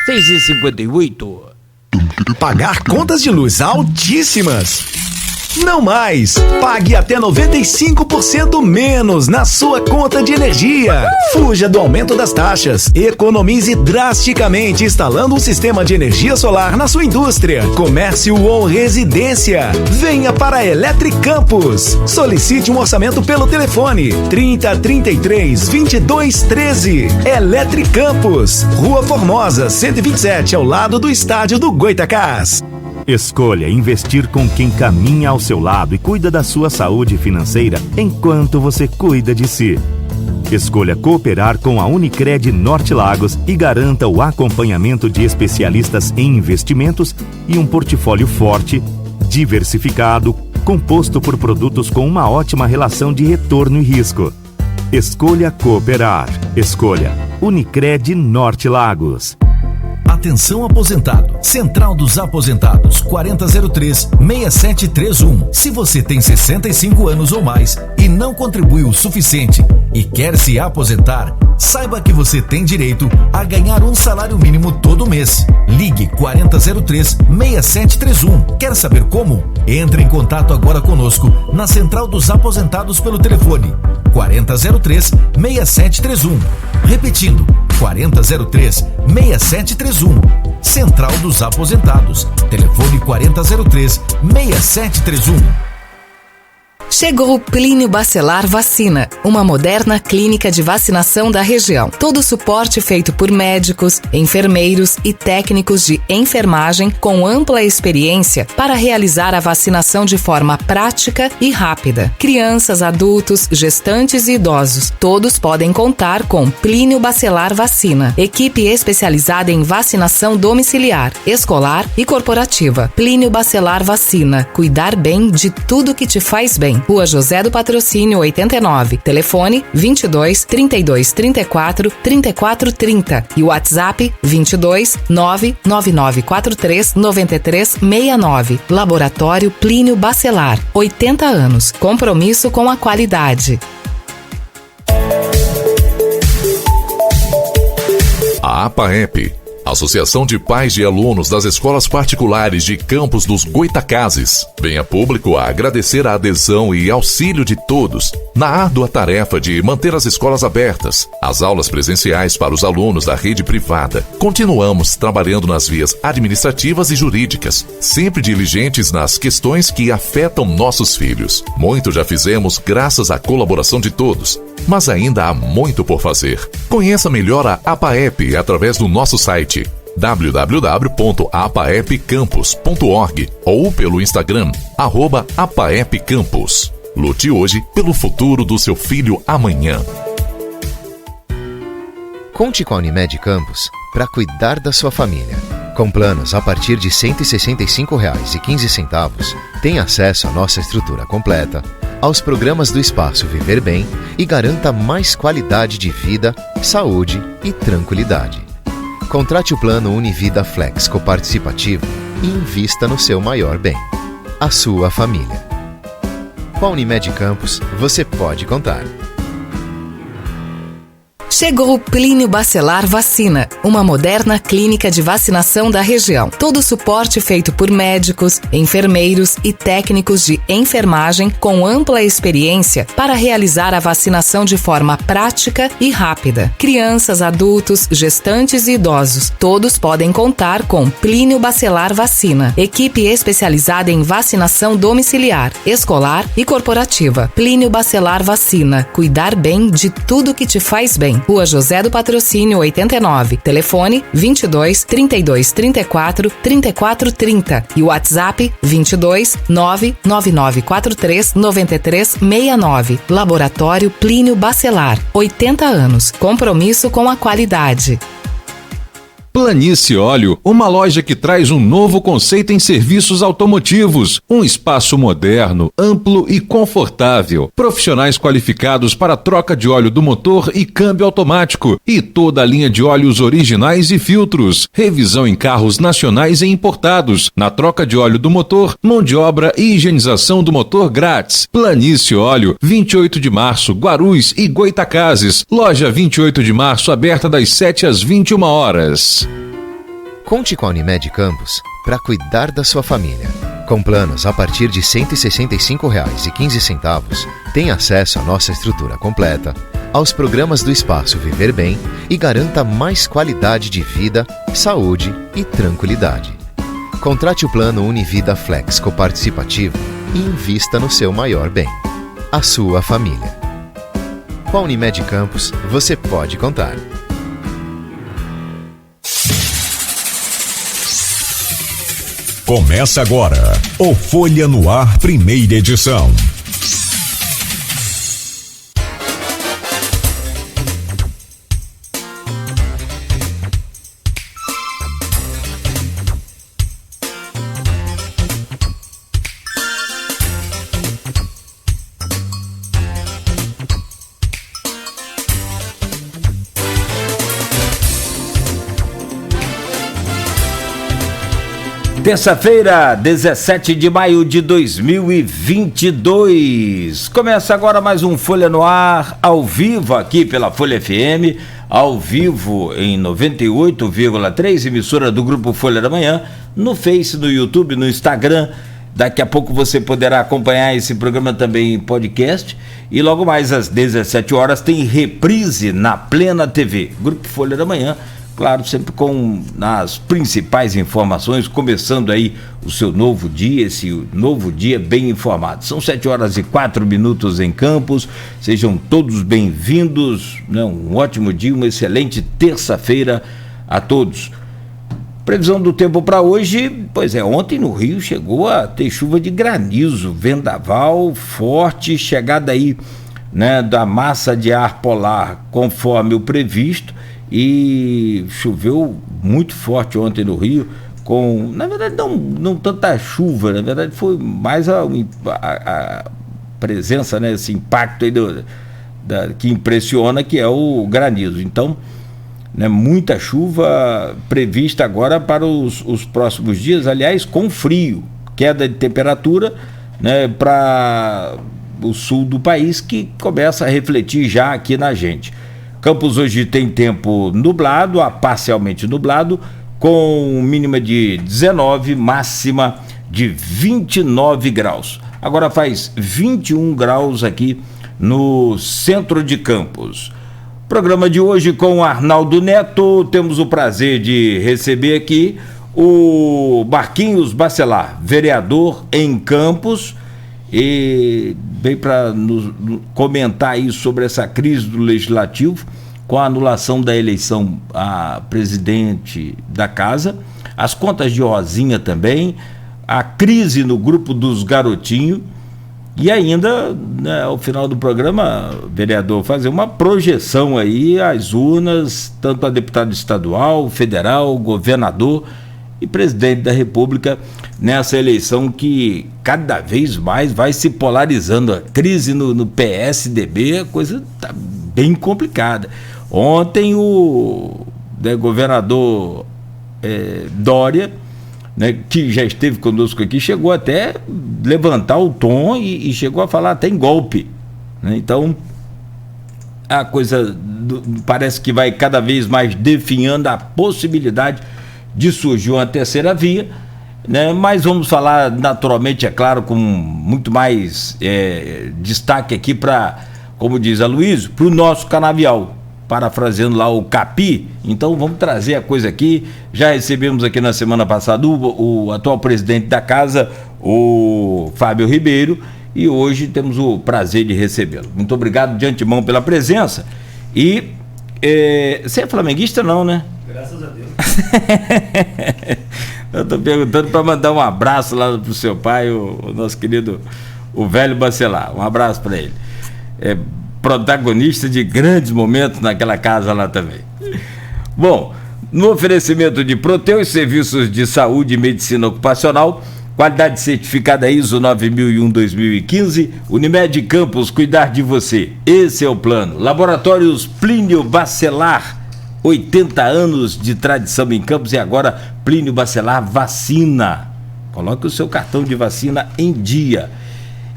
6,58. Pagar contas de luz altíssimas? Não mais! Pague até 95% menos na sua conta de energia. Fuja do aumento das taxas. Economize drasticamente instalando um sistema de energia solar na sua indústria, comércio ou residência. Venha para a Eletricampus. Solicite um orçamento pelo telefone 30 33 22 13. Eletricampus, Rua Formosa, 127, ao lado do estádio do Goitacás. Escolha investir com quem caminha ao seu lado e cuida da sua saúde financeira enquanto você cuida de si. Escolha cooperar com a Unicred Norte Lagos e garanta o acompanhamento de especialistas em investimentos e um portfólio forte, diversificado, composto por produtos com uma ótima relação de retorno e risco. Escolha cooperar. Escolha Unicred Norte Lagos. Atenção aposentado. Central dos Aposentados 4003-6731. Se você tem 65 anos ou mais e não contribuiu o suficiente e quer se aposentar, saiba que você tem direito a ganhar um salário mínimo todo mês. Ligue 4003-6731. Quer saber como? Entre em contato agora conosco na Central dos Aposentados pelo telefone 4003-6731. Repetindo, 4003-6731. Central dos Aposentados. Telefone 4003-6731. Chegou o Plínio Bacelar Vacina, uma moderna clínica de vacinação da região. Todo o suporte feito por médicos, enfermeiros e técnicos de enfermagem com ampla experiência para realizar a vacinação de forma prática e rápida. Crianças, adultos, gestantes e idosos, todos podem contar com Plínio Bacelar Vacina. Equipe especializada em vacinação domiciliar, escolar e corporativa. Plínio Bacelar Vacina. Cuidar bem de tudo que te faz bem. Rua José do Patrocínio 89. Telefone 22 32 34 34 30 e WhatsApp 22 99943 93 69. Laboratório Plínio Bacelar. 80 anos. Compromisso com a qualidade. A APAEP, Associação de Pais de Alunos das Escolas Particulares de Campos dos Goitacazes, vem a público a agradecer a adesão e auxílio de todos na árdua tarefa de manter as escolas abertas, as aulas presenciais para os alunos da rede privada. Continuamos trabalhando nas vias administrativas e jurídicas, sempre diligentes nas questões que afetam nossos filhos. Muito já fizemos graças à colaboração de todos, mas ainda há muito por fazer. Conheça melhor a APAEP através do nosso site www.apaepcampus.org ou pelo Instagram @apaepcampus. Lute hoje pelo futuro do seu filho amanhã. Conte com a Unimed Campos para cuidar da sua família. Com planos a partir de R$ 165,15, tem acesso à nossa estrutura completa, aos programas do Espaço Viver Bem e garanta mais qualidade de vida, saúde e tranquilidade. Contrate o plano Univida Flex Coparticipativo e invista no seu maior bem, a sua família. Com a Unimed Campos, você pode contar. Chegou o Plínio Bacelar Vacina, uma moderna clínica de vacinação da região. Todo o suporte feito por médicos, enfermeiros e técnicos de enfermagem com ampla experiência para realizar a vacinação de forma prática e rápida. Crianças, adultos, gestantes e idosos, todos podem contar com Plínio Bacelar Vacina. Equipe especializada em vacinação domiciliar, escolar e corporativa. Plínio Bacelar Vacina. Cuidar bem de tudo que te faz bem. Rua José do Patrocínio 89. Telefone 22 32 34 34 30 e WhatsApp 22 99943 93 69. Laboratório Plínio Bacelar. 80 anos. Compromisso com a qualidade. Planície Óleo, uma loja que traz um novo conceito em serviços automotivos, um espaço moderno, amplo e confortável, profissionais qualificados para troca de óleo do motor e câmbio automático e toda a linha de óleos originais e filtros, revisão em carros nacionais e importados, na troca de óleo do motor, mão de obra e higienização do motor grátis. Planície Óleo, 28 de março, Guarulhos e Goitacazes, loja 28 de março aberta das 7 às 21 horas. Conte com a Unimed Campos para cuidar da sua família. Com planos a partir de R$ 165,15, tem acesso à nossa estrutura completa, aos programas do Espaço Viver Bem e garanta mais qualidade de vida, saúde e tranquilidade. Contrate o plano Univida Flex Coparticipativo e invista no seu maior bem, a sua família. Com a Unimed Campos, você pode contar. Começa agora o Folha no Ar, primeira edição. Terça-feira, 17 de maio de 2022. Começa agora mais um Folha no Ar, ao vivo aqui pela Folha FM, ao vivo em 98,3, emissora do Grupo Folha da Manhã, no Face, no YouTube, no Instagram. Daqui a pouco você poderá acompanhar esse programa também em podcast. E logo mais às 17 horas tem reprise na Plena TV, Grupo Folha da Manhã. Claro, sempre com as principais informações, começando aí o seu novo dia, esse novo dia bem informado. São 7h04 em Campos, sejam todos bem-vindos, né? Um ótimo dia, uma excelente terça-feira a todos. Previsão do tempo para hoje, pois é, ontem no Rio chegou a ter chuva de granizo, vendaval forte, chegada aí, né, da massa de ar polar conforme o previsto. E choveu muito forte ontem no Rio, com, na verdade, não tanta chuva, na verdade foi mais a presença, né, esse impacto aí que impressiona, que é o granizo. Então, né, muita chuva prevista agora para os próximos dias, aliás, com frio, queda de temperatura, né, para o sul do país, que começa a refletir já aqui na gente. Campos hoje tem tempo nublado, a parcialmente nublado, com mínima de 19, máxima de 29 graus. Agora faz 21 graus aqui no centro de Campos. Programa de hoje com Arnaldo Neto, temos o prazer de receber aqui o Marquinhos Bacelar, vereador em Campos, e veio para nos comentar aí sobre essa crise do Legislativo, com a anulação da eleição a presidente da casa, as contas de Rosinha também, a crise no grupo dos garotinhos, e ainda, né, ao final do programa, vereador, fazer uma projeção aí às urnas, tanto a deputado estadual, federal, governador e presidente da República, nessa eleição que cada vez mais vai se polarizando. A crise no PSDB, a coisa está bem complicada. Ontem o governador Dória, né, que já esteve conosco aqui, chegou até levantar o tom e chegou a falar até em golpe, né? Então a coisa parece que vai cada vez mais definhando a possibilidade de surgir uma terceira via, né? Mas vamos falar naturalmente, é claro, com muito mais destaque aqui para, como diz a Luísa, para o nosso canavial, parafraseando lá o Capi. Então vamos trazer a coisa aqui. Já recebemos aqui na semana passada o atual presidente da casa, o Fábio Ribeiro, e hoje temos o prazer de recebê-lo. Muito obrigado de antemão pela presença. E você é flamenguista, não, né? Graças a Deus. Eu estou perguntando para mandar um abraço lá pro seu pai, o nosso querido, o velho Bacelar. Um abraço para ele. Protagonista de grandes momentos naquela casa lá também. Bom, no oferecimento de Proteus, serviços de saúde e medicina ocupacional, qualidade certificada ISO 9001-2015, Unimed Campos, cuidar de você. Esse é o plano. Laboratórios Plínio Bacelar, 80 anos de tradição em Campos, e agora Plínio Bacelar Vacina. Coloque o seu cartão de vacina em dia.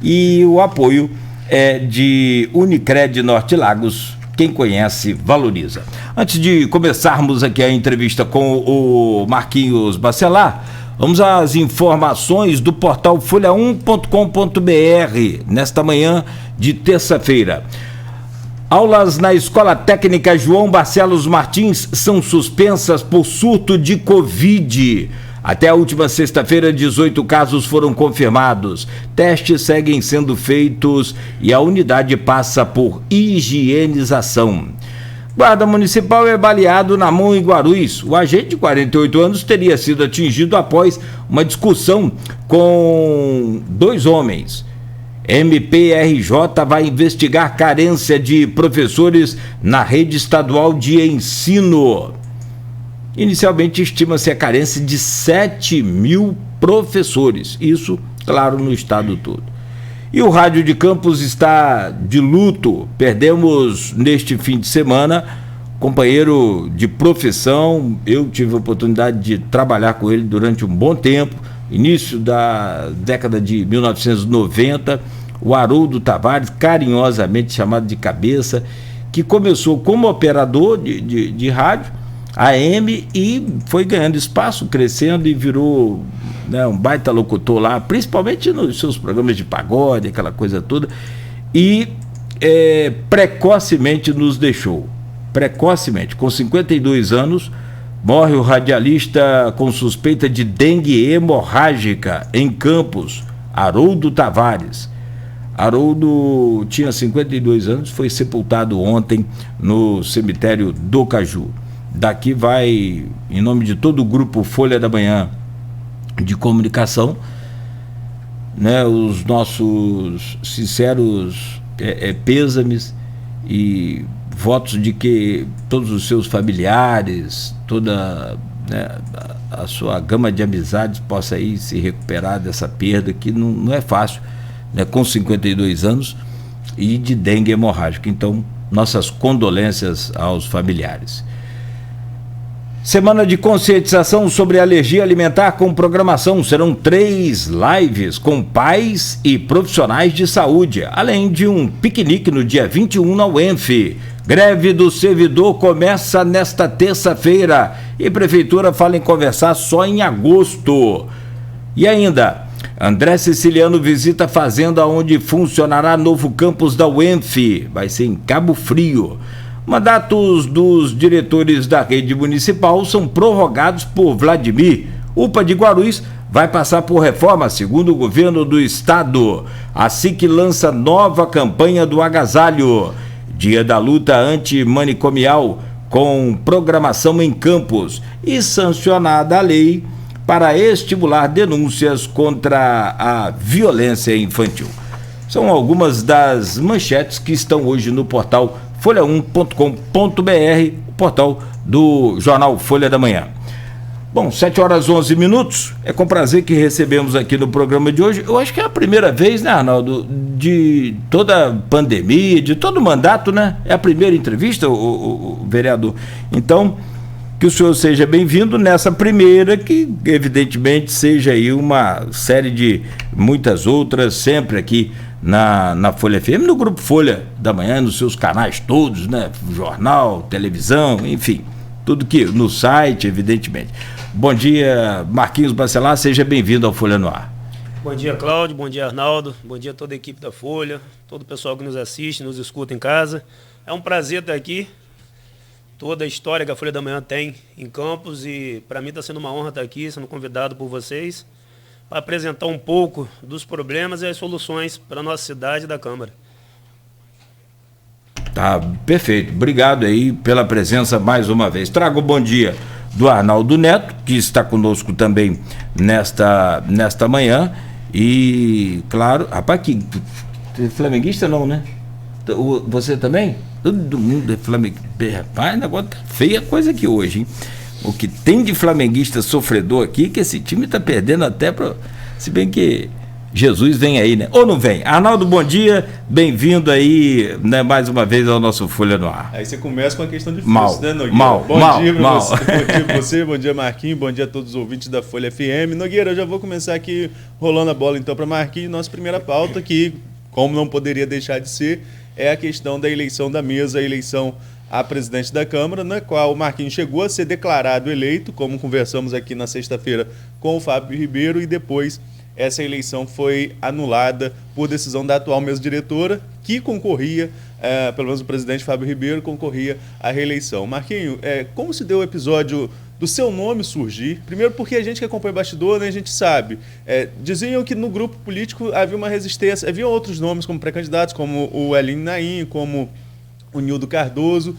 E o apoio é de Unicred Norte Lagos, Quem conhece, valoriza. Antes de começarmos aqui a entrevista com o Marquinhos Bacelar, vamos às informações do portal folha1.com.br nesta manhã de terça-feira. Aulas na Escola Técnica João Barcelos Martins são suspensas por surto de Covid. Até a última sexta-feira, 18 casos foram confirmados. Testes seguem sendo feitos e a unidade passa por higienização. Guarda Municipal é baleado na mão em Guarulhos. O agente de 48 anos teria sido atingido após uma discussão com 2 homens. MPRJ vai investigar carência de professores na rede estadual de ensino. Inicialmente estima-se a carência de 7 mil professores, isso, claro, no estado todo. E o Rádio de Campos está de luto. Perdemos neste fim de semana companheiro de profissão. Eu tive a oportunidade de trabalhar com ele durante um bom tempo, início da década de 1990, o Haroldo Tavares, carinhosamente chamado de Cabeça, que começou como operador de rádio, AM, e foi ganhando espaço, crescendo e virou, né, um baita locutor lá, principalmente nos seus programas de pagode, aquela coisa toda, e precocemente nos deixou. Precocemente, com 52 anos, morre o radialista com suspeita de dengue hemorrágica em Campos, Haroldo Tavares. Haroldo tinha 52 anos, foi sepultado ontem no cemitério do Caju. Daqui vai, em nome de todo o grupo Folha da Manhã de Comunicação, né, os nossos sinceros pêsames e votos de que todos os seus familiares, toda, né, a sua gama de amizades possa aí se recuperar dessa perda que não é fácil, né, com 52 anos e de dengue hemorrágica. Então, nossas condolências aos familiares. Semana de conscientização sobre alergia alimentar com programação. Serão 3 lives com pais e profissionais de saúde, além de um piquenique no dia 21 na UENF. Greve do servidor começa nesta terça-feira e Prefeitura fala em conversar só em agosto. E ainda, André Siciliano visita a fazenda onde funcionará novo campus da UENF. Vai ser em Cabo Frio. Mandatos dos diretores da rede municipal são prorrogados por Vladimir. UPA de Guarulhos vai passar por reforma, segundo o governo do estado. Assim que lança nova campanha do agasalho. Dia da luta antimanicomial com programação em Campos e sancionada a lei para estimular denúncias contra a violência infantil. São algumas das manchetes que estão hoje no portal folha1.com.br, o portal do jornal Folha da Manhã. Bom, 7h11, é com prazer que recebemos aqui no programa de hoje, eu acho que é a primeira vez, né, Arnaldo, de toda a pandemia, de todo o mandato, né, é a primeira entrevista, o vereador. Então, que o senhor seja bem-vindo nessa primeira, que evidentemente seja aí uma série de muitas outras, sempre aqui na Folha FM, no Grupo Folha da Manhã, nos seus canais todos, né? Jornal, televisão, enfim, tudo que no site, evidentemente. Bom dia, Marquinhos Bacelar, seja bem-vindo ao Folha no Ar. Bom dia, Cláudio, bom dia, Arnaldo, bom dia a toda a equipe da Folha, todo o pessoal que nos assiste, nos escuta em casa. É um prazer estar aqui, toda a história que a Folha da Manhã tem em Campos, e para mim está sendo uma honra estar aqui, sendo convidado por vocês, para apresentar um pouco dos problemas e as soluções para a nossa cidade e da Câmara. Tá, perfeito. Obrigado aí pela presença mais uma vez. Trago o bom dia do Arnaldo Neto, que está conosco também nesta manhã. E, claro, rapaz, que flamenguista não, né? Você também? Todo mundo é flamenguista. Rapaz, negócio tá feia coisa aqui hoje, hein? O que tem de flamenguista sofredor aqui, que esse time está perdendo até para... Se bem que Jesus vem aí, né? Ou não vem? Arnaldo, bom dia, bem-vindo aí, né, mais uma vez ao nosso Folha no Ar. Aí você começa com a questão difícil, né, Nogueira? Bom dia para você, bom dia para você, bom dia, Marquinhos, bom dia a todos os ouvintes da Folha FM. Nogueira, eu já vou começar aqui rolando a bola então para Marquinhos, nossa primeira pauta, que, como não poderia deixar de ser, é a questão da eleição da mesa, a eleição a presidente da Câmara, na qual o Marquinhos chegou a ser declarado eleito, como conversamos aqui na sexta-feira com o Fábio Ribeiro, e depois essa eleição foi anulada por decisão da atual mesa diretora, que concorria, pelo menos o presidente Fábio Ribeiro, concorria à reeleição. Marquinhos, como se deu o episódio do seu nome surgir? Primeiro porque a gente que acompanha o bastidor, né, a gente sabe, diziam que no grupo político havia uma resistência, havia outros nomes como pré-candidatos, como o Elinho Naim, como o Nildo Cardoso,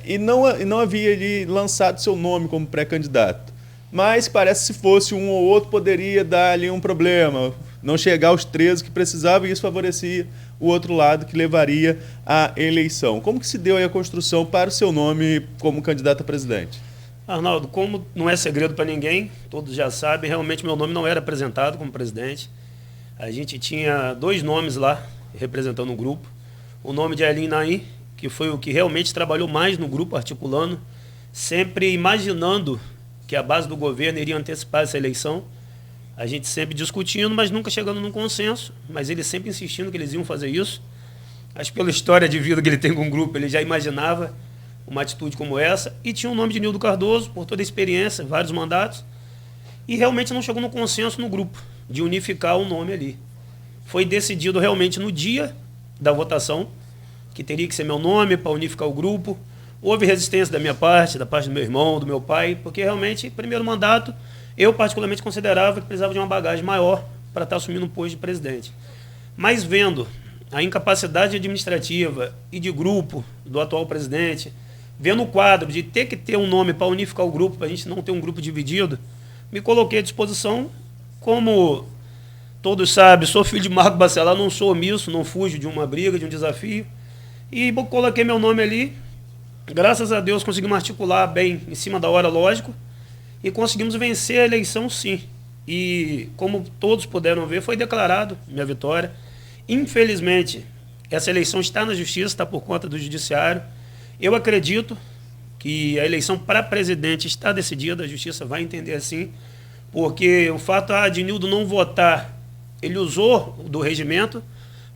e não havia ali lançado seu nome como pré-candidato. Mas parece que se fosse um ou outro poderia dar ali um problema, não chegar aos 13 que precisava, e isso favorecia o outro lado que levaria à eleição. Como que se deu aí a construção para o seu nome como candidato a presidente? Arnaldo, como não é segredo para ninguém, todos já sabem, realmente meu nome não era apresentado como presidente. A gente tinha 2 nomes lá representando o grupo. O nome de Elinho Naim, que foi o que realmente trabalhou mais no grupo, articulando, sempre imaginando que a base do governo iria antecipar essa eleição. A gente sempre discutindo, mas nunca chegando num consenso, mas ele sempre insistindo que eles iam fazer isso. Acho que pela história de vida que ele tem com o grupo, ele já imaginava uma atitude como essa, e tinha o nome de Nildo Cardoso, por toda a experiência, vários mandatos, e realmente não chegou no consenso no grupo, de unificar o nome ali. Foi decidido realmente no dia da votação, que teria que ser meu nome para unificar o grupo. Houve resistência da minha parte, da parte do meu irmão, do meu pai, porque realmente, primeiro mandato, eu particularmente considerava que precisava de uma bagagem maior para estar assumindo um posto de presidente. Mas vendo a incapacidade administrativa e de grupo do atual presidente, vendo o quadro de ter que ter um nome para unificar o grupo, para a gente não ter um grupo dividido, me coloquei à disposição. Como todos sabem, sou filho de Marco Bacelar, não sou omisso, não fujo de uma briga, de um desafio, e coloquei meu nome ali. Graças a Deus conseguimos articular bem em cima da hora, lógico, e conseguimos vencer a eleição, sim. E como todos puderam ver, foi declarado minha vitória. Infelizmente, essa eleição está na justiça, está por conta do judiciário. Eu acredito que a eleição para presidente está decidida, a justiça vai entender assim, porque o fato de Nildo não votar, ele usou do regimento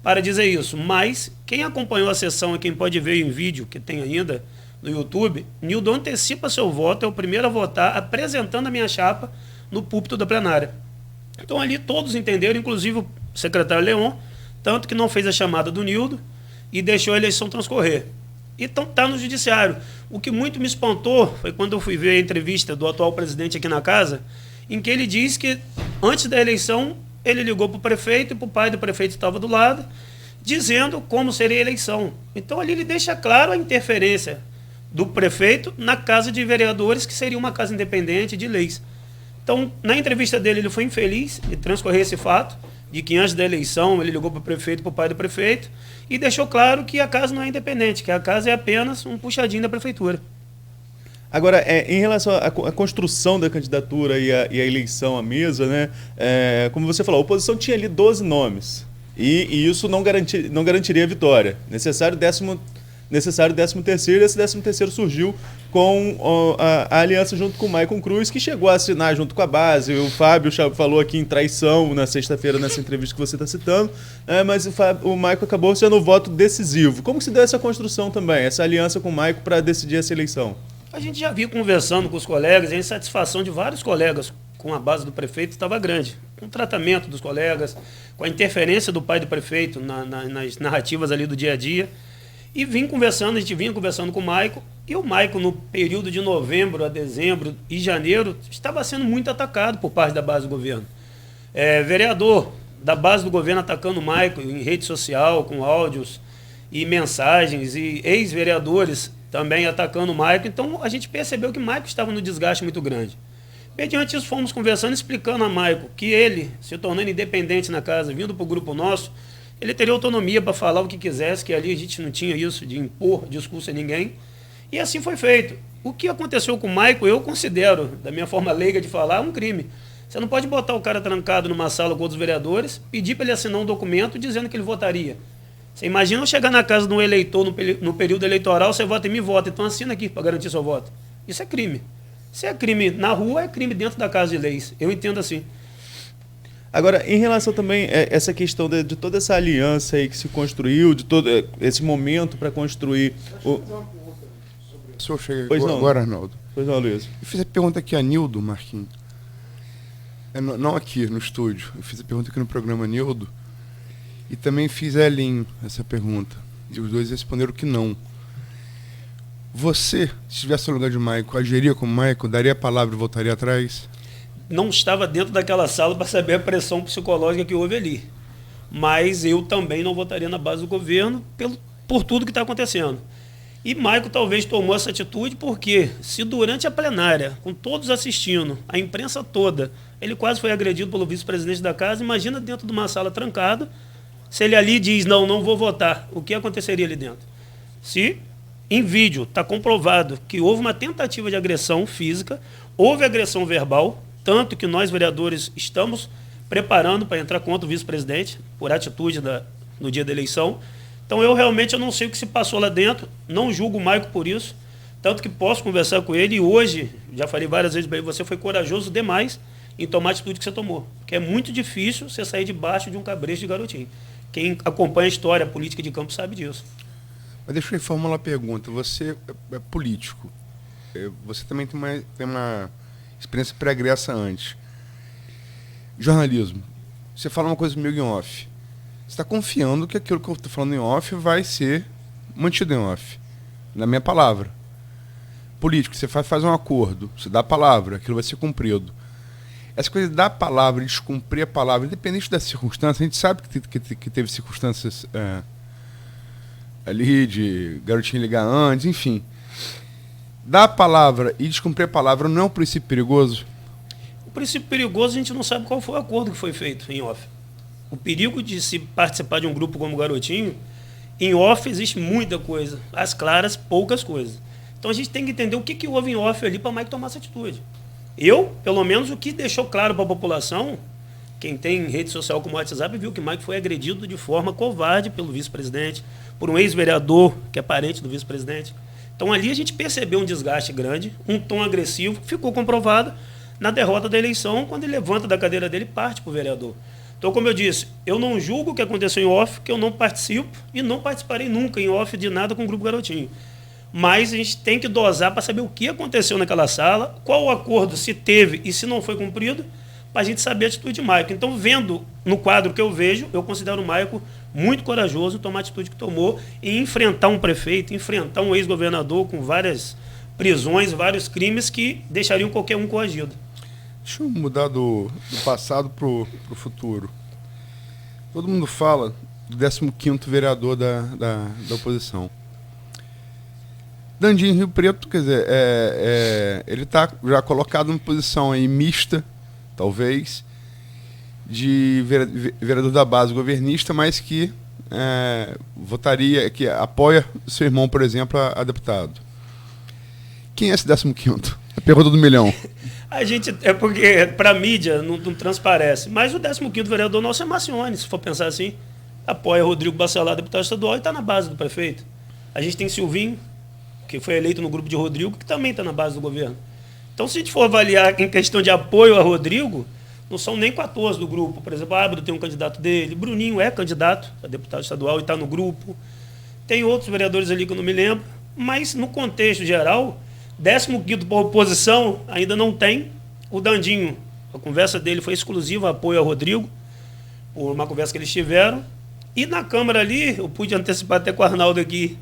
para dizer isso, mas quem acompanhou a sessão e quem pode ver em vídeo, que tem ainda no YouTube, Nildo antecipa seu voto, é o primeiro a votar, apresentando a minha chapa no púlpito da plenária. Então ali todos entenderam, inclusive o secretário Leon, tanto que não fez a chamada do Nildo e deixou a eleição transcorrer. Então está no judiciário. O que muito me espantou foi quando eu fui ver a entrevista do atual presidente aqui na casa, em que ele disse que antes da eleição ele ligou para o prefeito e para o pai do prefeito que estava do lado, dizendo como seria a eleição. Então ali ele deixa claro a interferência do prefeito na Casa de Vereadores, que seria uma casa independente de leis. Então, na entrevista dele, ele foi infeliz de transcorrer esse fato, de que antes da eleição ele ligou para o prefeito e para o pai do prefeito, e deixou claro que a casa não é independente, que a casa é apenas um puxadinho da prefeitura. Agora, em relação à construção da candidatura e a eleição à mesa, né, como você falou, a oposição tinha ali 12 nomes, e isso não garantiria a vitória. Necessário 13º, e esse 13º surgiu com a aliança junto com o Maicon Cruz, que chegou a assinar junto com a base. O Fábio falou aqui em traição na sexta-feira, nessa entrevista que você está citando, mas o Maicon acabou sendo o voto decisivo. Como se deu essa construção também, essa aliança com o Maicon para decidir essa eleição? A gente já viu conversando com os colegas, e a insatisfação de vários colegas com a base do prefeito estava grande. Com o tratamento dos colegas, com a interferência do pai do prefeito nas narrativas ali do dia a dia. E a gente vinha conversando com o Maicon, e o Maicon, no período de novembro a dezembro e janeiro, estava sendo muito atacado por parte da base do governo. Vereador da base do governo atacando o Maicon em rede social, com áudios e mensagens, e ex-vereadores também atacando o Maicon. Então a gente percebeu que o Maicon estava no desgaste muito grande. Mediante isso, fomos conversando, explicando a Maicon que ele, se tornando independente na casa, vindo para o grupo nosso, ele teria autonomia para falar o que quisesse, que ali a gente não tinha isso de impor discurso a ninguém. E assim foi feito. O que aconteceu com o Maicon, eu considero, da minha forma leiga de falar, um crime. Você não pode botar o cara trancado numa sala com outros vereadores, pedir para ele assinar um documento dizendo que ele votaria. Você imagina eu chegar na casa de um eleitor no período eleitoral, você vota em mim, vota, então assina aqui para garantir seu voto. Isso é crime. Se é crime na rua, é crime dentro da Casa de Leis. Eu entendo assim. Agora, em relação também a essa questão de toda essa aliança aí que se construiu, de todo esse momento para construir... O senhor chega pois agora, Arnaldo. Pois não, Luiz. Eu fiz a pergunta aqui a Nildo, Marquinhos. Não aqui no estúdio. Eu fiz a pergunta aqui no programa Nildo. E também fiz a Elinho essa pergunta. E os dois responderam que não. Você, se estivesse no lugar de Maico, agiria como Maico, daria a palavra e voltaria atrás? Não estava dentro daquela sala para saber a pressão psicológica que houve ali. Mas eu também não votaria na base do governo por tudo que está acontecendo. E Maico talvez tomou essa atitude porque, se durante a plenária, com todos assistindo, a imprensa toda, ele quase foi agredido pelo vice-presidente da casa, imagina dentro de uma sala trancada, se ele ali diz, não vou votar, o que aconteceria ali dentro? Se em vídeo está comprovado que houve uma tentativa de agressão física, houve agressão verbal, tanto que nós, vereadores, estamos preparando para entrar contra o vice-presidente, por atitude no dia da eleição. Então, eu realmente não sei o que se passou lá dentro, não julgo o Maico por isso, tanto que posso conversar com ele, e hoje, já falei várias vezes para ele, você foi corajoso demais em tomar a atitude que você tomou, porque é muito difícil você sair debaixo de um cabresto de garotinho. Quem acompanha a história, a política de campo sabe disso. Mas deixa eu reformular a pergunta. Você é político. Você também tem uma experiência pregressa antes. Jornalismo. Você fala uma coisa comigo em off. Você está confiando que aquilo que eu estou falando em off vai ser mantido em off. Na minha palavra. Político. Você faz um acordo. Você dá a palavra. Aquilo vai ser cumprido. Essa coisa de dar a palavra, de descumprir a palavra, independente das circunstâncias, a gente sabe que teve circunstâncias ali de garotinho ligar antes, enfim. Dar a palavra e descumprir a palavra não é um princípio perigoso? O princípio perigoso a gente não sabe qual foi o acordo que foi feito em off. O perigo de se participar de um grupo como Garotinho, em off existe muita coisa, às claras, poucas coisas. Então a gente tem que entender o que houve em off ali para o Maico tomar essa atitude. Eu, pelo menos, o que deixou claro para a população, quem tem rede social como o WhatsApp, viu que Maico foi agredido de forma covarde pelo vice-presidente, por um ex-vereador que é parente do vice-presidente. Então ali a gente percebeu um desgaste grande, um tom agressivo, que ficou comprovado na derrota da eleição, quando ele levanta da cadeira dele e parte para o vereador. Então, como eu disse, eu não julgo o que aconteceu em off, que eu não participo e não participarei nunca em off de nada com o Grupo Garotinho. Mas a gente tem que dosar para saber o que aconteceu naquela sala, qual o acordo se teve e se não foi cumprido, para a gente saber a atitude de Maico. Então, vendo no quadro que eu vejo, eu considero o Maico muito corajoso tomar a atitude que tomou e enfrentar um prefeito, enfrentar um ex-governador com várias prisões, vários crimes que deixariam qualquer um coagido. Deixa eu mudar do passado para o futuro. Todo mundo fala do 15º vereador da oposição. Dandinho Rio Preto, quer dizer, ele está já colocado numa posição aí mista, talvez, de vereador da base governista, mas que votaria, que apoia seu irmão, por exemplo, a deputado. Quem é esse 15º? A pergunta do milhão. A gente, porque para a mídia não transparece, mas o 15º vereador nosso é Marcione, se for pensar assim, apoia Rodrigo Bacelar, deputado estadual, e está na base do prefeito. A gente tem Silvinho, que foi eleito no grupo de Rodrigo, que também está na base do governo. Então, se a gente for avaliar em questão de apoio a Rodrigo, não são nem 14 do grupo. Por exemplo, Ábido tem um candidato dele, Bruninho é candidato a deputado estadual e está no grupo. Tem outros vereadores ali que eu não me lembro, mas no contexto geral, 15º para a oposição ainda não tem. O Dandinho, a conversa dele foi exclusiva apoio a Rodrigo, por uma conversa que eles tiveram. E na Câmara ali, eu pude antecipar até com o Arnaldo aqui,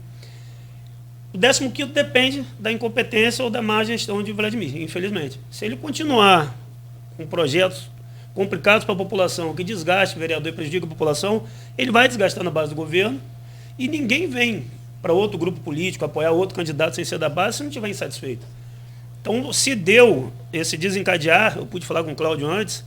o 15º depende da incompetência ou da má gestão de Vladimir, infelizmente. Se ele continuar com projetos complicados para a população, que desgaste o vereador e prejudica a população, ele vai desgastar na base do governo e ninguém vem para outro grupo político apoiar outro candidato sem ser da base se não estiver insatisfeito. Então, se deu esse desencadear, eu pude falar com o Cláudio antes,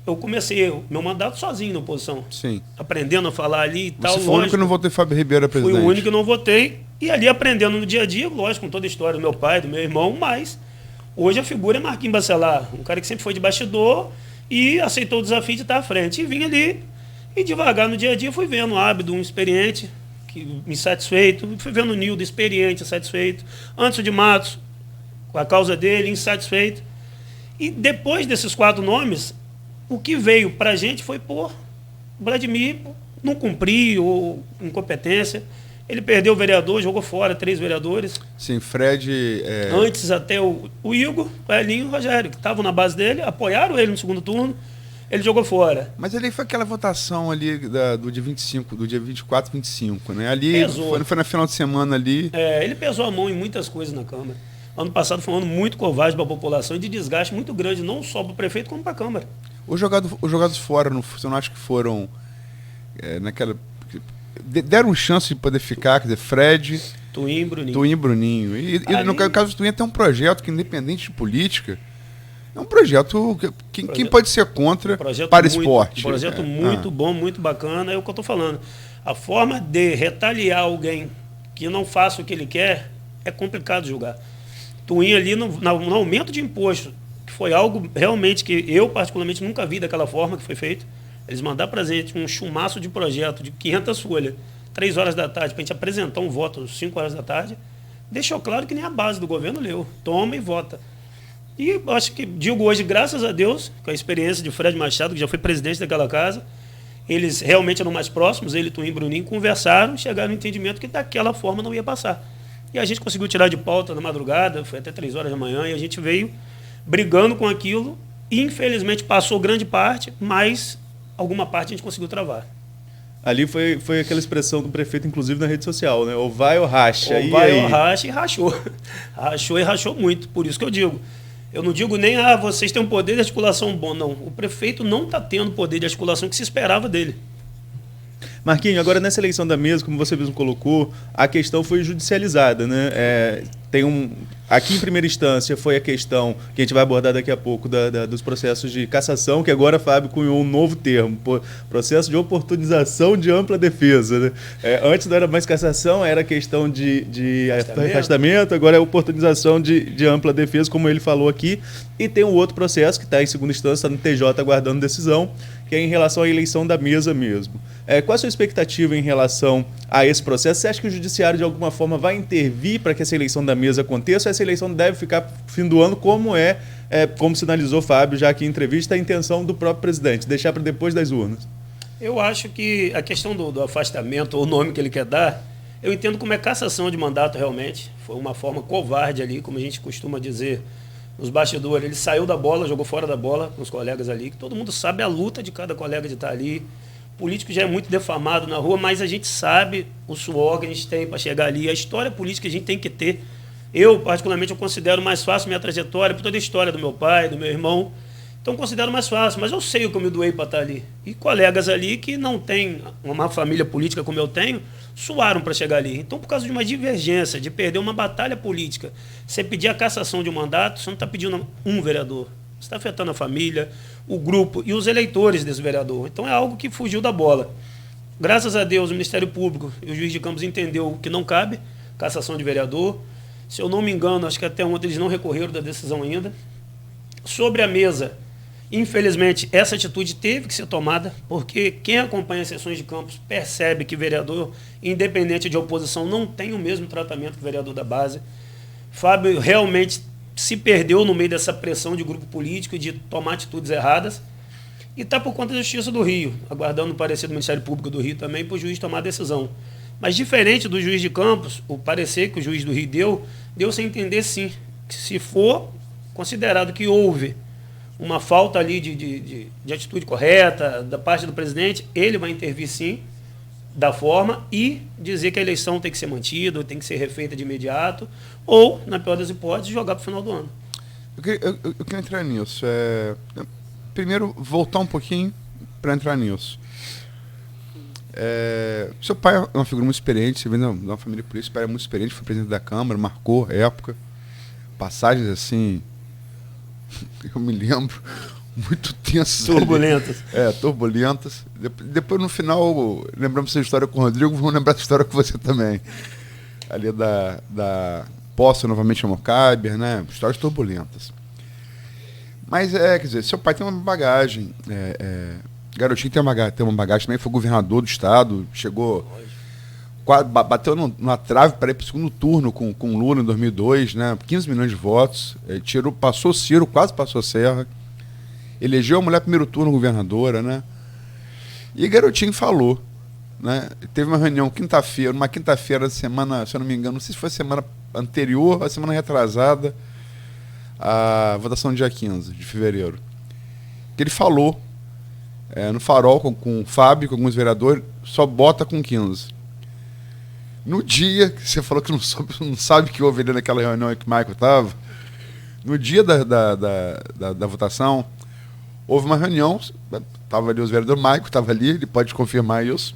eu comecei meu mandato sozinho na oposição. Sim. Aprendendo a falar ali e tal. Você foi o único que não votei Fábio Ribeiro a presidente. Fui o único que não votei. E ali aprendendo no dia a dia, lógico, com toda a história do meu pai, do meu irmão, mas hoje a figura é Marquinhos Bacelar, um cara que sempre foi de bastidor e aceitou o desafio de estar à frente. E vim ali e devagar no dia a dia fui vendo o Ábido, um experiente, que insatisfeito, fui vendo o Nildo, experiente, insatisfeito, Anderson de Matos, com a causa dele, insatisfeito. E depois desses 4 nomes, O que veio para a gente foi por Vladimir não cumprir ou incompetência. Ele perdeu o vereador, jogou fora 3 vereadores. Sim, Fred... Antes até o Igor, o Elinho e o Rogério, que estavam na base dele, apoiaram ele no segundo turno, ele jogou fora. Mas ali foi aquela votação ali do dia 25, do dia 24 e 25, né? Ali foi na final de semana ali. Ele pesou a mão em muitas coisas na Câmara. Ano passado foi um ano muito covarde para a população e de desgaste muito grande, não só para o prefeito, como para a Câmara. Os jogados fora, você não acha que foram naquela... Deram chance de poder ficar, quer dizer, Fred... Tuim e Bruninho. E no caso do Tuim tem um projeto que, independente de política, é um projeto que quem pode ser contra para esporte. Um projeto muito bom, muito bacana, é o que eu estou falando. A forma de retaliar alguém que não faça o que ele quer é complicado julgar. Tuim ali no aumento de imposto, que foi algo realmente que eu particularmente nunca vi daquela forma que foi feito. Eles mandaram para a gente um chumaço de projeto de 500 folhas, 3 horas da tarde, para a gente apresentar um voto às 5 horas da tarde, deixou claro que nem a base do governo leu. Toma e vota. E eu acho que, digo hoje, graças a Deus, com a experiência de Fred Machado, que já foi presidente daquela casa, eles realmente eram mais próximos, ele, Tuim e Bruninho, conversaram, chegaram no entendimento que daquela forma não ia passar. E a gente conseguiu tirar de pauta na madrugada, foi até 3 horas da manhã, e a gente veio brigando com aquilo, e infelizmente passou grande parte, mas alguma parte a gente conseguiu travar. Ali foi aquela expressão do prefeito, inclusive na rede social, né? Ou vai ou racha. Ou vai ou racha, e rachou. Rachou e rachou muito, por isso que eu digo. Eu não digo nem, vocês têm um poder de articulação bom, não. O prefeito não está tendo o poder de articulação que se esperava dele. Marquinhos, agora nessa eleição da mesa, como você mesmo colocou, a questão foi judicializada, né? Aqui em primeira instância foi a questão que a gente vai abordar daqui a pouco dos processos de cassação, que agora, Fábio, cunhou um novo termo, processo de oportunização de ampla defesa, né? Antes não era mais cassação, era questão de afastamento, agora é oportunização de ampla defesa, como ele falou aqui, e tem um outro processo que está em segunda instância, está no TJ aguardando decisão, que é em relação à eleição da mesa mesmo. Qual a sua expectativa em relação a esse processo? Você acha que o judiciário, de alguma forma, vai intervir para que essa eleição da mesa aconteça, ou essa eleição deve ficar fim do ano, como sinalizou Fábio já aqui em entrevista, a intenção do próprio presidente, deixar para depois das urnas? Eu acho que a questão do afastamento, ou o nome que ele quer dar, eu entendo como é cassação de mandato realmente. Foi uma forma covarde ali, como a gente costuma dizer nos bastidores. Ele saiu da bola, jogou fora da bola com os colegas ali, que todo mundo sabe a luta de cada colega de estar ali. O político já é muito defamado na rua, mas a gente sabe o suor que a gente tem para chegar ali, a história política que a gente tem que ter. Eu, particularmente, eu considero mais fácil minha trajetória, por toda a história do meu pai, do meu irmão. Então, considero mais fácil, mas eu sei o que eu me doei para estar ali. E colegas ali que não têm uma família política como eu tenho, suaram para chegar ali. Então, por causa de uma divergência, de perder uma batalha política, você pedir a cassação de um mandato, você não está pedindo um vereador. Você está afetando a família, o grupo e os eleitores desse vereador. Então, é algo que fugiu da bola. Graças a Deus, o Ministério Público e o juiz de Campos entendeu que não cabe cassação de vereador. Se eu não me engano, acho que até ontem eles não recorreram da decisão ainda. Sobre a mesa, infelizmente, essa atitude teve que ser tomada, porque quem acompanha as sessões de Campos percebe que vereador, independente de oposição, não tem o mesmo tratamento que o vereador da base. Fábio realmente se perdeu no meio dessa pressão de grupo político e de tomar atitudes erradas. E está por conta da Justiça do Rio, aguardando o parecer do Ministério Público do Rio também para o juiz tomar a decisão. Mas diferente do juiz de Campos, o parecer que o juiz do Rio deu sem entender sim, que se for considerado que houve uma falta ali de atitude correta da parte do presidente, ele vai intervir sim, da forma, e dizer que a eleição tem que ser mantida, tem que ser refeita de imediato, ou, na pior das hipóteses, jogar para o final do ano. Eu queria entrar nisso. Primeiro, voltar um pouquinho para entrar nisso. Seu pai é uma figura muito experiente, você vem de uma família política, seu pai é muito experiente, foi presidente da Câmara, marcou época, passagens assim, eu me lembro, muito tensas. Turbulentas. Turbulentas. Depois, no final, lembramos essa história com o Rodrigo, vamos lembrar essa história com você também. Ali da posse novamente a Mocáber, né? Histórias turbulentas. Mas, quer dizer, seu pai tem uma bagagem, Garotinho tem uma bagagem também, foi governador do estado, chegou, bateu na trave para ir para o segundo turno com o Lula em 2002, né? 15 milhões de votos, passou Ciro, quase passou Serra. elegeu a mulher primeiro turno governadora, né? E Garotinho falou, né? Teve uma reunião numa quinta-feira da semana, se eu não me engano, não sei se foi semana anterior, a semana retrasada, a votação do dia 15 de fevereiro. Que ele falou no Farol com o Fábio, com alguns vereadores, só bota com 15. No dia que você falou que não sabe que houve ali naquela reunião que o Michael estava, no dia da votação, houve uma reunião, estava ali os vereadores, Michael estava ali, ele pode confirmar isso.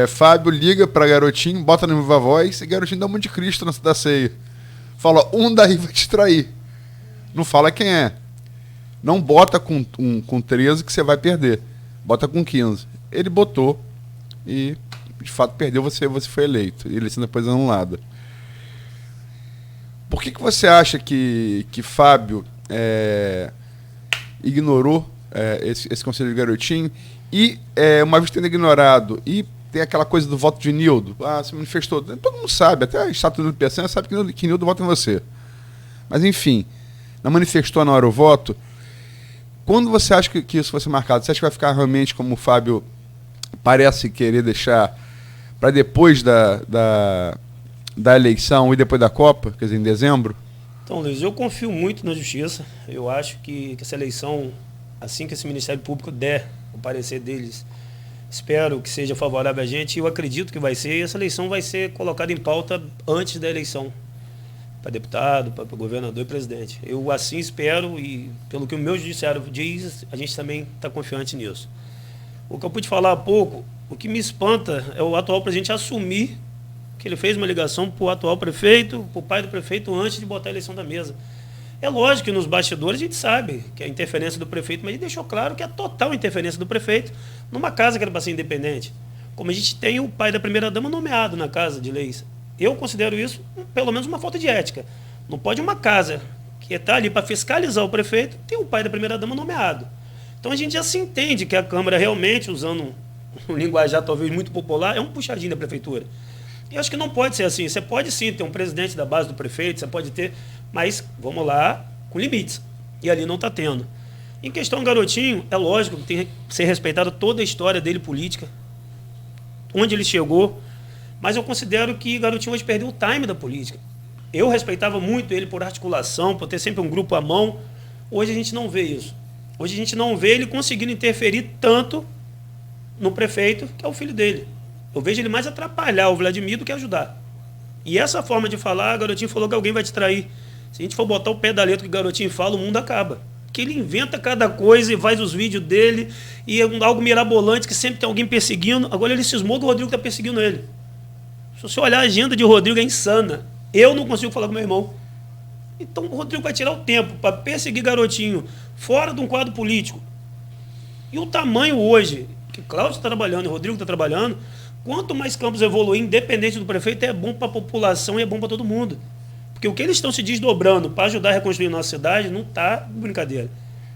Fábio liga para Garotinho, bota no Viva Voz, e Garotinho dá um monte de Cristo da ceia. Fala, um daí vai te trair. Não fala quem é. Não bota com 13 que você vai perder. Bota com 15. Ele botou e, de fato, perdeu, você foi eleito. E eleição depois anulada. Por que você acha que Fábio ignorou esse conselho de Garotinho? E, uma vez tendo ignorado, e tem aquela coisa do voto de Nildo. Se manifestou. Todo mundo sabe, até a estátua do PC sabe que Nildo vota em você. Mas, enfim, não manifestou na hora o voto. Quando você acha que isso vai ser marcado? Você acha que vai ficar realmente como o Fábio parece querer deixar para depois da eleição e depois da Copa, quer dizer, em dezembro? Então, Luiz, eu confio muito na Justiça. Eu acho que essa eleição, assim que esse Ministério Público der o parecer deles, espero que seja favorável a gente, e eu acredito que vai ser, e essa eleição vai ser colocada em pauta antes da eleição, para deputado, para governador e presidente. Eu assim espero, e pelo que o meu judiciário diz, a gente também está confiante nisso. O que eu pude falar há pouco, o que me espanta é o atual presidente assumir que ele fez uma ligação para o atual prefeito, para o pai do prefeito, antes de botar a eleição da mesa. É lógico que nos bastidores a gente sabe que é a interferência do prefeito, mas ele deixou claro que é a total interferência do prefeito numa casa que era para ser independente. Como a gente tem o pai da primeira-dama nomeado na Casa de Leis. Eu considero isso, pelo menos, uma falta de ética. Não pode uma casa que está ali para fiscalizar o prefeito ter o pai da primeira-dama nomeado. Então a gente já se entende que a Câmara realmente, usando um linguajar talvez muito popular, é um puxadinho da prefeitura. E eu acho que não pode ser assim. Você pode sim ter um presidente da base do prefeito, você pode ter, mas vamos lá, com limites. E ali não está tendo. Em questão do Garotinho, é lógico que tem que ser respeitada toda a história dele política, onde ele chegou, mas eu considero que Garotinho hoje perdeu o time da política. Eu respeitava muito ele por articulação, por ter sempre um grupo à mão. Hoje a gente não vê isso. Hoje a gente não vê ele conseguindo interferir tanto no prefeito, que é o filho dele. Eu vejo ele mais atrapalhar o Vladimir do que ajudar. E essa forma de falar, Garotinho falou que alguém vai te trair. Se a gente for botar o pé da letra que o Garotinho fala, o mundo acaba. Que ele inventa cada coisa e faz os vídeos dele, e é algo mirabolante que sempre tem alguém perseguindo. Agora ele cismou que o Rodrigo está perseguindo ele. Se você olhar a agenda de Rodrigo, é insana. Eu não consigo falar com meu irmão. Então o Rodrigo vai tirar o tempo para perseguir Garotinho fora de um quadro político. E o tamanho hoje, que Cláudio está trabalhando e o Rodrigo está trabalhando, quanto mais Campos evoluir, independente do prefeito, é bom para a população e é bom para todo mundo. Porque o que eles estão se desdobrando para ajudar a reconstruir nossa cidade não está brincadeira.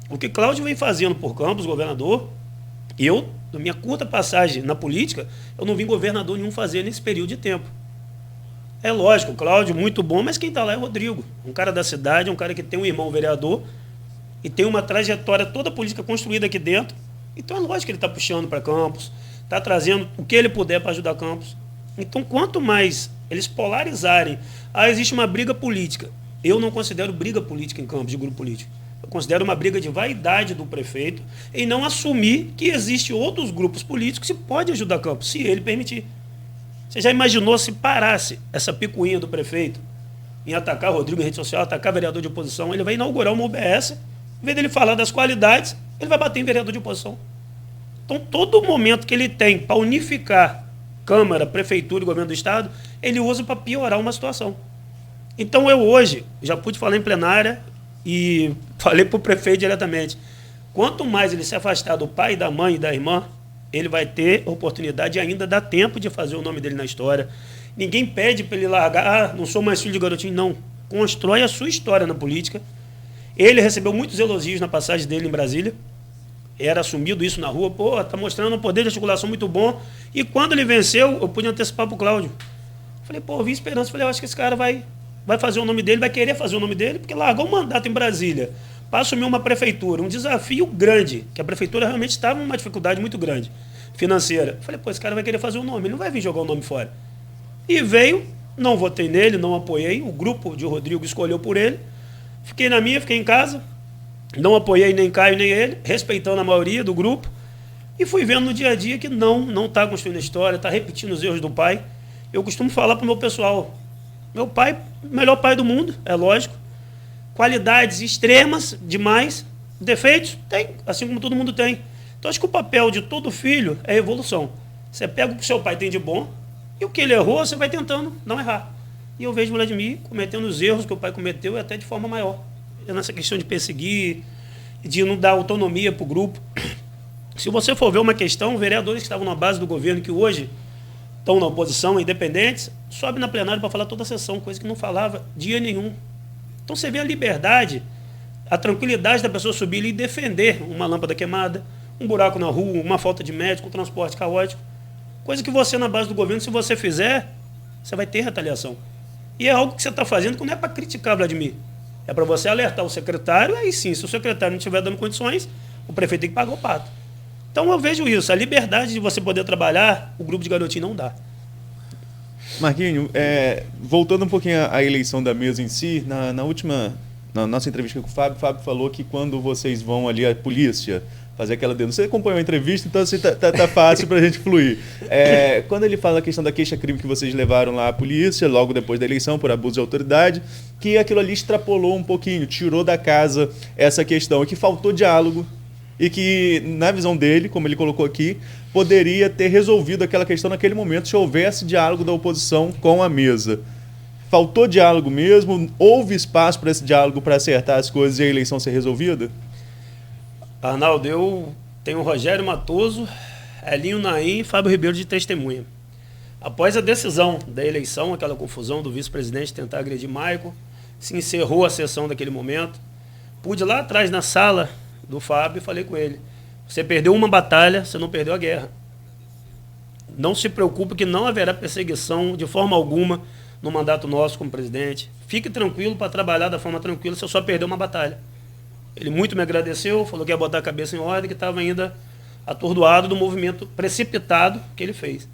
O que Cláudio vem fazendo por Campos, governador, eu, na minha curta passagem na política, eu não vi governador nenhum fazer nesse período de tempo. É lógico, o Cláudio muito bom, mas quem está lá é o Rodrigo. Um cara da cidade, um cara que tem um irmão vereador e tem uma trajetória toda política construída aqui dentro. Então é lógico que ele está puxando para Campos, está trazendo o que ele puder para ajudar Campos. Então, quanto mais eles polarizarem, existe uma briga política. Eu não considero briga política em Campos, de grupo político. Eu considero uma briga de vaidade do prefeito em não assumir que existem outros grupos políticos que podem ajudar Campos, se ele permitir. Você já imaginou se parasse essa picuinha do prefeito em atacar o Rodrigo em rede social, atacar vereador de oposição? Ele vai inaugurar uma UBS, em vez dele falar das qualidades, ele vai bater em vereador de oposição. Então, todo momento que ele tem para unificar Câmara, Prefeitura e Governo do Estado, ele usa para piorar uma situação. Então, eu hoje, já pude falar em plenária e falei para o prefeito diretamente, quanto mais ele se afastar do pai, da mãe e da irmã, ele vai ter oportunidade e ainda dá tempo de fazer o nome dele na história. Ninguém pede para ele largar, não sou mais filho de Garotinho, não. Constrói a sua história na política. Ele recebeu muitos elogios na passagem dele em Brasília. Era assumido isso na rua. Tá mostrando um poder de articulação muito bom. E quando ele venceu, eu pude antecipar para o Cláudio. Falei, vi esperança. Falei, eu acho que esse cara vai fazer o nome dele, vai querer fazer o nome dele, porque largou o mandato em Brasília para assumir uma prefeitura, um desafio grande, que a prefeitura realmente estava numa dificuldade muito grande, financeira. Eu falei, pô, esse cara vai querer fazer o nome, ele não vai vir jogar o nome fora. E veio, não votei nele, não apoiei, o grupo de Rodrigo escolheu por ele, fiquei na minha, fiquei em casa, não apoiei nem Caio nem ele, respeitando a maioria do grupo, e fui vendo no dia a dia que não está construindo a história, está repetindo os erros do pai. Eu costumo falar para o meu pessoal, meu pai, melhor pai do mundo, é lógico, qualidades extremas demais, defeitos, tem, assim como todo mundo tem. Então acho que o papel de todo filho é evolução. Você pega o que seu pai tem de bom, e o que ele errou, você vai tentando não errar. E eu vejo o Vladimir cometendo os erros que o pai cometeu, e até de forma maior. Nessa questão de perseguir, de não dar autonomia para o grupo. Se você for ver uma questão, vereadores que estavam na base do governo, que hoje estão na oposição, independentes, sobe na plenária para falar toda a sessão, coisa que não falava dia nenhum. Então você vê a liberdade, a tranquilidade da pessoa subir ali e defender uma lâmpada queimada, um buraco na rua, uma falta de médico, um transporte caótico. Coisa que você, na base do governo, se você fizer, você vai ter retaliação. E é algo que você está fazendo que não é para criticar, Vladimir. É para você alertar o secretário, aí sim, se o secretário não estiver dando condições, o prefeito tem que pagar o pato. Então eu vejo isso, a liberdade de você poder trabalhar, o grupo de garotinho não dá. Marquinho, voltando um pouquinho à eleição da mesa em si, na nossa entrevista com o Fábio falou que quando vocês vão ali à polícia fazer aquela denúncia, você acompanhou a entrevista, então assim, tá fácil pra gente fluir. Quando ele fala a questão da queixa-crime que vocês levaram lá à polícia, logo depois da eleição, por abuso de autoridade, que aquilo ali extrapolou um pouquinho, tirou da casa essa questão, que faltou diálogo, e que, na visão dele, como ele colocou aqui, poderia ter resolvido aquela questão naquele momento se houvesse diálogo da oposição com a mesa. Faltou diálogo mesmo? Houve espaço para esse diálogo para acertar as coisas e a eleição ser resolvida? Arnaldo, eu tenho o Rogério Matoso, Elinho Naim e Fábio Ribeiro de testemunha. Após a decisão da eleição, aquela confusão do vice-presidente tentar agredir Maicon, se encerrou a sessão daquele momento. Pude lá atrás na sala do Fábio e falei com ele, você perdeu uma batalha, você não perdeu a guerra. Não se preocupe que não haverá perseguição de forma alguma no mandato nosso como presidente. Fique tranquilo para trabalhar da forma tranquila, você só perdeu uma batalha. Ele muito me agradeceu, falou que ia botar a cabeça em ordem, que estava ainda atordoado do movimento precipitado que ele fez.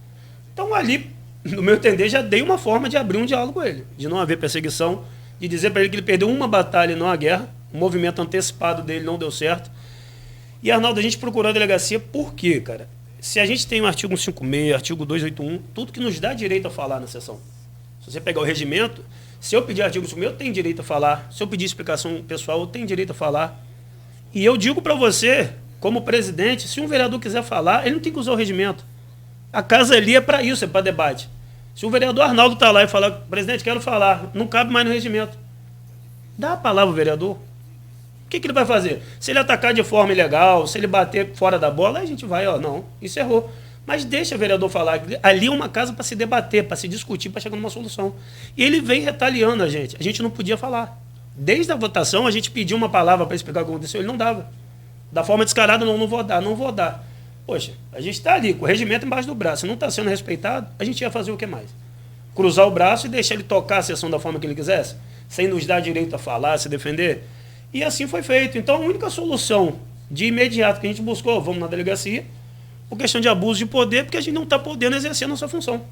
Então ali, no meu entender, já dei uma forma de abrir um diálogo com ele, de não haver perseguição, de dizer para ele que ele perdeu uma batalha e não a guerra. O movimento antecipado dele não deu certo. E, Arnaldo, a gente procurou a delegacia por quê, cara? Se a gente tem o artigo 156, artigo 281, tudo que nos dá direito a falar na sessão. Se você pegar o regimento, se eu pedir artigo 156, eu tenho direito a falar. Se eu pedir explicação pessoal, eu tenho direito a falar. E eu digo para você, como presidente, se um vereador quiser falar, ele não tem que usar o regimento. A casa ali é para isso, é para debate. Se o vereador Arnaldo está lá e falar, presidente, quero falar, não cabe mais no regimento. Dá a palavra ao vereador. O que ele vai fazer? Se ele atacar de forma ilegal, se ele bater fora da bola, aí a gente vai, não, isso errou. Mas deixa o vereador falar. Ali é uma casa para se debater, para se discutir, para chegar numa solução. E ele vem retaliando a gente não podia falar. Desde a votação, a gente pediu uma palavra para explicar o que aconteceu, ele não dava. Da forma descarada, não vou dar. Poxa, a gente está ali, com o regimento embaixo do braço, se não está sendo respeitado, a gente ia fazer o que mais? Cruzar o braço e deixar ele tocar a sessão da forma que ele quisesse, sem nos dar direito a falar, se defender. E assim foi feito. Então, a única solução de imediato que a gente buscou, vamos na delegacia, por questão de abuso de poder, porque a gente não está podendo exercer a nossa função.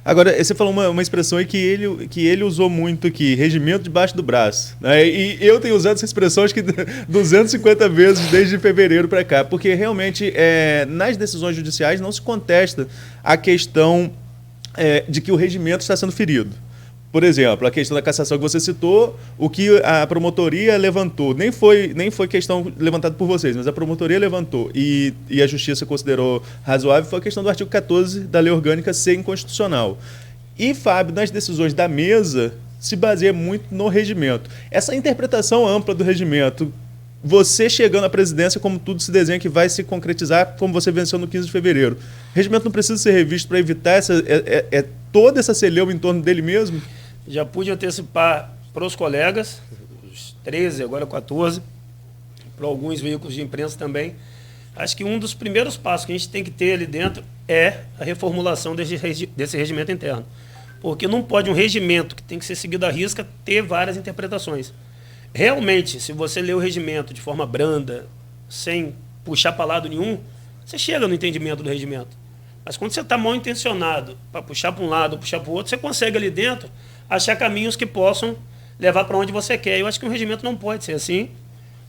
Agora, você falou uma expressão aí que ele usou muito aqui, regimento debaixo do braço. Né? E eu tenho usado essa expressão acho que 250 vezes desde fevereiro para cá, porque realmente nas decisões judiciais não se contesta a questão de que o regimento está sendo ferido. Por exemplo, a questão da cassação que você citou, o que a promotoria levantou, nem foi questão levantada por vocês, mas a promotoria levantou e a justiça considerou razoável, foi a questão do artigo 14 da lei orgânica ser inconstitucional. E, Fábio, nas decisões da mesa, se baseia muito no regimento. Essa interpretação ampla do regimento, você chegando à presidência, como tudo se desenha que vai se concretizar, como você venceu no 15 de fevereiro. O regimento não precisa ser revisto para evitar toda essa celeuma em torno dele mesmo? Já pude antecipar para os colegas, os 13, agora 14, para alguns veículos de imprensa também. Acho que um dos primeiros passos que a gente tem que ter ali dentro é a reformulação desse regimento interno. Porque não pode um regimento que tem que ser seguido à risca ter várias interpretações. Realmente, se você ler o regimento de forma branda, sem puxar para lado nenhum, você chega no entendimento do regimento. Mas quando você está mal intencionado para puxar para um lado ou puxar para o outro, você consegue ali dentro achar caminhos que possam levar para onde você quer. Eu acho que um regimento não pode ser assim,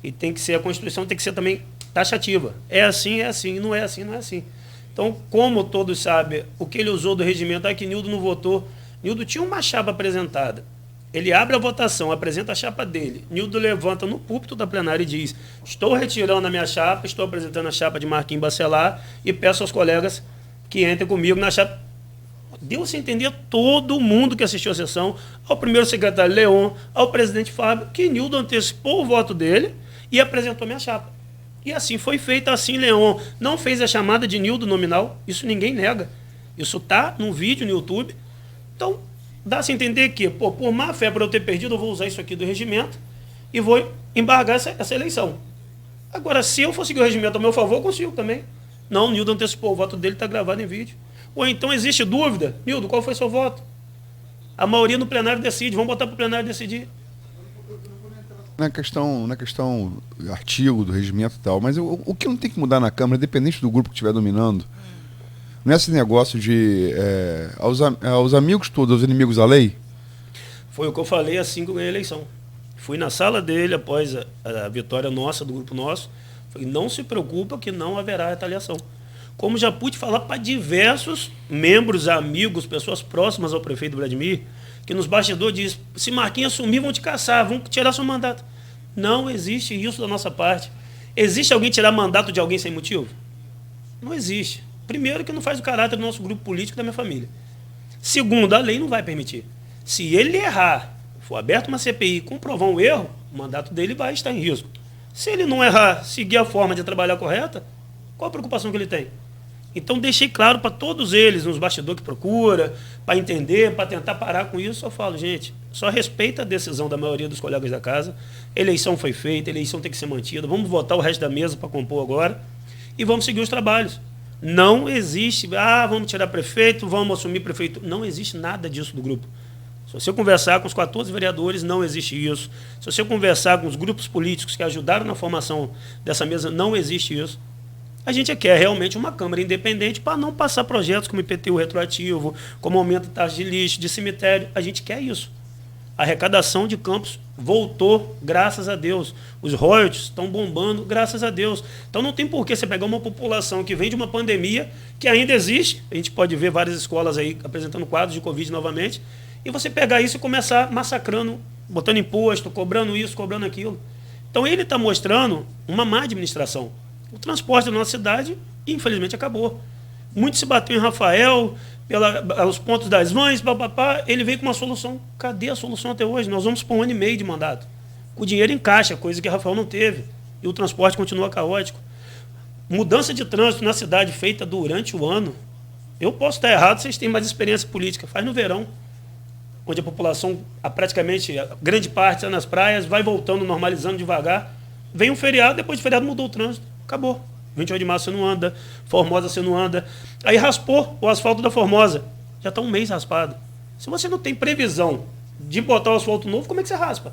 e tem que ser, a Constituição tem que ser também taxativa. É assim, não é assim, não é assim. Então, como todos sabem, o que ele usou do regimento é que Nildo não votou. Nildo tinha uma chapa apresentada. Ele abre a votação, apresenta a chapa dele. Nildo levanta no púlpito da plenária e diz: estou retirando a minha chapa, estou apresentando a chapa de Marquinhos Bacelar e peço aos colegas que entrem comigo na chapa. Deu-se a entender todo mundo que assistiu a sessão, ao primeiro secretário Leon, ao presidente Fábio, que Nildo antecipou o voto dele e apresentou minha chapa. E assim foi feito, assim Leon não fez a chamada de Nildo nominal, isso ninguém nega. Isso está num vídeo no YouTube. Então, dá-se a entender que, por má fé, por eu ter perdido, eu vou usar isso aqui do regimento e vou embargar essa eleição. Agora, se eu for seguir o regimento ao meu favor, eu consigo também. Não, Nildo antecipou, o voto dele está gravado em vídeo. Ou então existe dúvida, Nildo, qual foi seu voto? A maioria no plenário decide, vamos botar para o plenário decidir. Na questão artigo do regimento e tal, mas o que não tem que mudar na Câmara, independente do grupo que estiver dominando, não é esse negócio de aos amigos todos, aos inimigos da lei? Foi o que eu falei assim que eu ganhei a eleição. Fui na sala dele após a vitória nossa, do grupo nosso. Falei, não se preocupa que não haverá retaliação. Como já pude falar para diversos membros, amigos, pessoas próximas ao prefeito Vladimir, que nos bastidores diz: se Marquinhos assumir, vão te caçar, vão tirar seu mandato. Não existe isso da nossa parte. Existe alguém tirar mandato de alguém sem motivo? Não existe. Primeiro, que não faz o caráter do nosso grupo político, da minha família. Segundo, a lei não vai permitir. Se ele errar, for aberta uma CPI, comprovar um erro, o mandato dele vai estar em risco. Se ele não errar, seguir a forma de trabalhar correta, qual a preocupação que ele tem? Então, deixei claro para todos eles, nos bastidores que procura, para entender, para tentar parar com isso. Eu falo, gente, só respeita a decisão da maioria dos colegas da casa. Eleição foi feita, eleição tem que ser mantida. Vamos votar o resto da mesa para compor agora e vamos seguir os trabalhos. Não existe, vamos tirar prefeito, vamos assumir prefeito. Não existe nada disso do grupo. Se você conversar com os 14 vereadores, não existe isso. Se você conversar com os grupos políticos que ajudaram na formação dessa mesa, não existe isso. A gente quer realmente uma Câmara independente para não passar projetos como IPTU retroativo, como aumento de taxa de lixo, de cemitério. A gente quer isso. A arrecadação de Campos voltou, graças a Deus. Os royalties estão bombando, graças a Deus. Então não tem por que você pegar uma população que vem de uma pandemia, que ainda existe, a gente pode ver várias escolas aí apresentando quadros de Covid novamente, e você pegar isso e começar massacrando, botando imposto, cobrando isso, cobrando aquilo. Então ele está mostrando uma má administração. O transporte da nossa cidade, infelizmente, acabou. Muito se bateu em Rafael, pelos pontos das mães, papapá. Ele veio com uma solução. Cadê a solução até hoje? Nós vamos para 1 ano e meio de mandato. O dinheiro em caixa, coisa que Rafael não teve. E o transporte continua caótico. Mudança de trânsito na cidade feita durante o ano. Eu posso estar errado, vocês têm mais experiência política. Faz no verão, onde a população, praticamente, a grande parte está nas praias, vai voltando, normalizando devagar. Vem um feriado, depois do feriado mudou o trânsito. Acabou. 28 de março você não anda, Formosa você não anda. Aí raspou o asfalto da Formosa. Já está um mês raspado. Se você não tem previsão de botar o asfalto novo, como é que você raspa?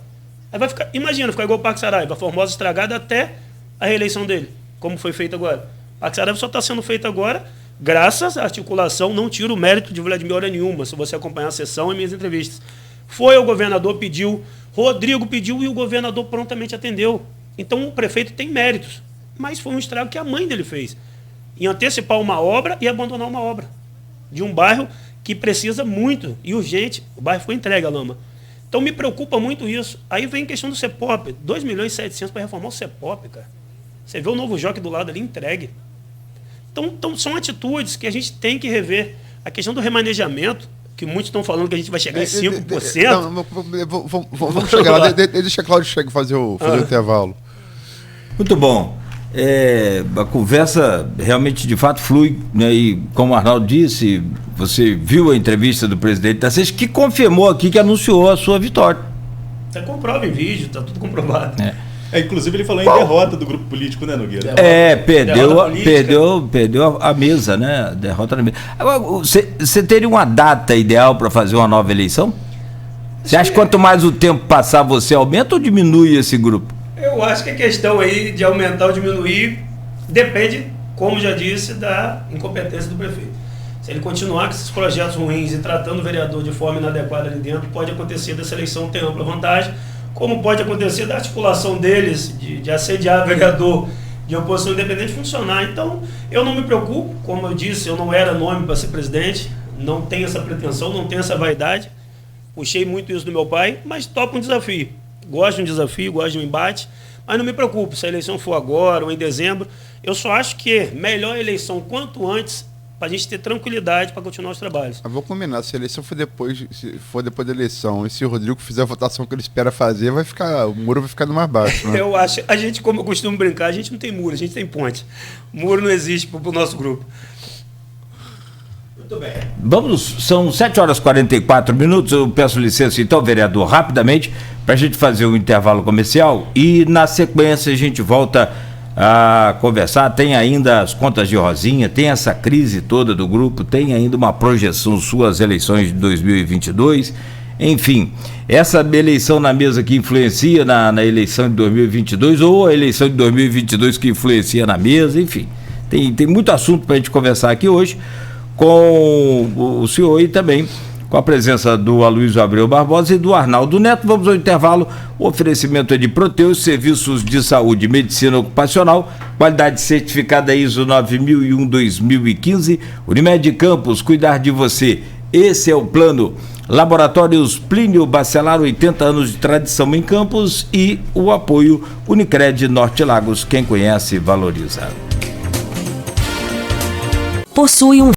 Aí vai ficar, imagina, ficar igual o Parque Saraiva, a Formosa estragada até a reeleição dele, como foi feito agora. O Parque Saraiva só está sendo feito agora graças à articulação, não tiro o mérito de Vladimir hora nenhuma, se você acompanhar a sessão e minhas entrevistas. Foi ao governador, pediu, Rodrigo pediu e o governador prontamente atendeu. Então o prefeito tem méritos. Mas foi um estrago que a mãe dele fez. Em antecipar uma obra e abandonar uma obra. De um bairro que precisa muito e urgente. O bairro ficou entregue à lama. Então me preocupa muito isso. Aí vem a questão do CEPOP. 2.700.000 para reformar o CEPOP, cara. Você vê o Novo Jockey do lado ali entregue. Então são atitudes que a gente tem que rever. A questão do remanejamento, que muitos estão falando que a gente vai chegar em 5%. Vamos chegar lá. Deixa a Cláudia fazer o intervalo. Muito bom. A conversa realmente, de fato, flui, né? E como o Arnaldo disse, você viu a entrevista do presidente da SES, que confirmou aqui, que anunciou a sua vitória. Você comprova em vídeo, está tudo comprovado. Inclusive ele falou em derrota do grupo político, né, Nogueira? Perdeu a mesa, né? Derrota na mesa. Agora, você teria uma data ideal para fazer uma nova eleição? Você acha que quanto mais o tempo passar, você aumenta ou diminui esse grupo? Eu acho que a questão aí de aumentar ou diminuir depende, como já disse, da incompetência do prefeito. Se ele continuar com esses projetos ruins e tratando o vereador de forma inadequada ali dentro, pode acontecer dessa eleição ter ampla vantagem, como pode acontecer da articulação deles, de assediar o vereador de oposição independente funcionar. Então, eu não me preocupo, como eu disse, eu não era nome para ser presidente, não tenho essa pretensão, não tenho essa vaidade, puxei muito isso do meu pai, mas topo um desafio. Gosto de um desafio, gosto de um embate, mas não me preocupo, se a eleição for agora ou em dezembro, eu só acho que melhor a eleição quanto antes, para a gente ter tranquilidade para continuar os trabalhos. Eu vou combinar, se a eleição for depois, da eleição, e se o Rodrigo fizer a votação que ele espera fazer, o muro vai ficar mais baixo, né? Eu acho, a gente, como eu costumo brincar, a gente não tem muro, a gente tem ponte. Muro não existe para o nosso grupo. Muito bem. Vamos, são 7h44, eu peço licença então, vereador, rapidamente, para a gente fazer um intervalo comercial e na sequência a gente volta a conversar. Tem ainda as contas de Rosinha, tem essa crise toda do grupo, tem ainda uma projeção suas eleições de 2022, enfim, essa eleição na mesa que influencia na eleição de 2022 ou a eleição de 2022 que influencia na mesa, enfim, tem muito assunto para a gente conversar aqui hoje com o senhor e também com a presença do Aloysio Abreu Barbosa e do Arnaldo Neto. Vamos ao intervalo. O oferecimento é de Proteus, serviços de saúde e medicina ocupacional, qualidade certificada ISO 9001-2015, Unimed Campos, cuidar de você. Esse é o plano. Laboratórios Plínio Bacelar, 80 anos de tradição em Campos, e o apoio Unicred Norte Lagos, quem conhece, valoriza. Possui um